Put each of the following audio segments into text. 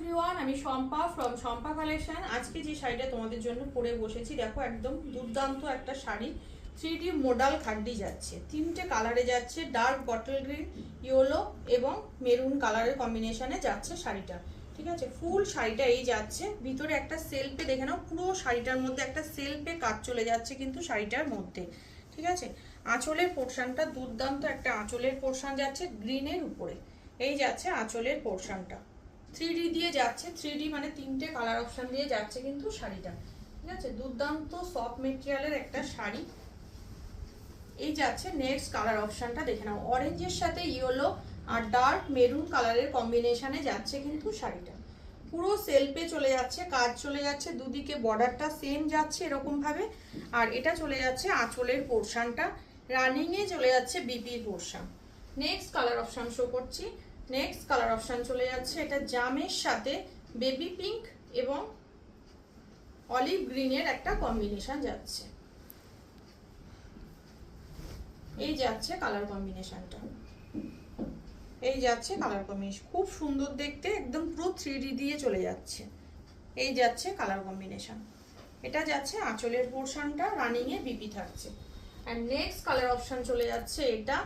Everyone, আমি Shampa from Shampa collection. আজকে যে শাড়িটা তোমাদের জন্য পরে বসেছি, দেখো একদম দুর্দান্ত একটা শাড়ি। 3D মডাল খাড্ডি যাচ্ছে, তিনটে কালারে যাচ্ছে, ডার্ক বটল গ্রিন, ইয়েলো এবং মেরুন কালারের কম্বিনেশনে যাচ্ছে শাড়িটা। ঠিক আছে, ফুল শাড়িটা এই যাচ্ছে, ভিতরে একটা সেলফে দেখে নাও, পুরো শাড়িটার মধ্যে একটা সেলফে কাজ চলে যাচ্ছে কিন্তু শাড়িটার মধ্যে। ঠিক আছে, আঁচলের পোর্শনটা দুর্দান্ত একটা আঁচলের পোর্শন যাচ্ছে গ্রিনের উপরে, এই যাচ্ছে আঁচলের পোর্শনটা 3D দিয়ে যাচ্ছে। 3D মানে তিনটে কালার অপশন দিয়ে যাচ্ছে কিন্তু শাড়িটা। ঠিক আছে, দুর্দান্ত সফট মেটেরিয়ালের একটা শাড়ি। এই যাচ্ছে নেক্সট কালার অপশনটা দেখে নাও, অরেঞ্জের সাথে ইয়েলো আর ডার্ক মেরুন কালারের কম্বিনেশনে যাচ্ছে কিন্তু শাড়িটা। পুরো সেলফে চলে যাচ্ছে, কাজ চলে যাচ্ছে, দুদিকে বর্ডারটা সেম যাচ্ছে এরকম ভাবে। আর এটা চলে যাচ্ছে আঁচলের পোর্শনটা, রানিং এ চলে যাচ্ছে বিপির portion. Next colour option show করছি। নেক্সট কালার অপশন চলে যাচ্ছে, এটা জামের সাথে বেবি পিঙ্ক এবং অলিভ গ্রিনের একটা কম্বিনেশন যাচ্ছে। এই যাচ্ছে কালার কম্বিনেশনটা, এই যাচ্ছে কালার কম্বিনেশন, খুব সুন্দর দেখতে, একদম পুরো 3D দিয়ে চলে যাচ্ছে। এই যাচ্ছে কালার কম্বিনেশন, এটা যাচ্ছে আঁচলের পোর্শনটা, রানিং এ বিপি থাকছে। আর নেক্সট কালার অপশন চলে যাচ্ছে এটা,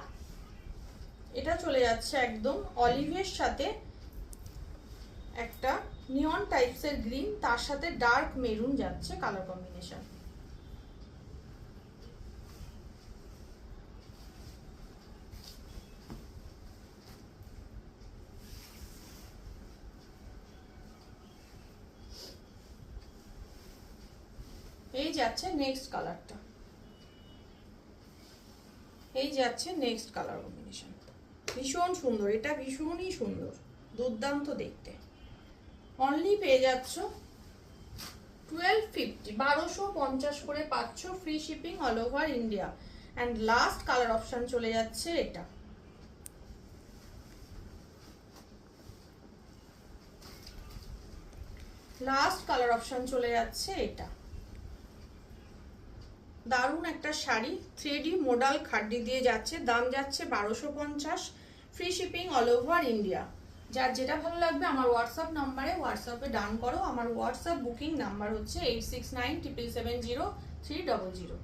এটা চলে যাচ্ছে একদম অলিভের সাথে একটা নিয়ন টাইপসের গ্রিন, তার সাথে ডার্ক মেরুন যাচ্ছে কালার কম্বিনেশন। এই যাচ্ছে নেক্সট কালারটা, এই যাচ্ছে নেক্সট কালার কম্বিনেশন। ভীষণ সুন্দর, এটা ভীষণই সুন্দর, দুর্দান্ত দেখতে। অনলি পেয়ে যাচ্ছ 1250, 1250 করে পাচ্ছ, free shipping all over India. And last colour option চলে যাচ্ছে এটা, লাস্ট কালার অপশন চলে যাচ্ছে এটা। দারুণ একটা শাড়ি, 3D মডাল খাড্ডি দিয়ে যাচ্ছে, দাম যাচ্ছে 1250, free shipping all over India. যার যেটা ভালো লাগবে আমার হোয়াটসঅ্যাপ নাম্বারে হোয়াটসঅ্যাপে ডান করো। আমার হোয়াটসঅ্যাপ বুকিং নাম্বার হচ্ছে 8697770300।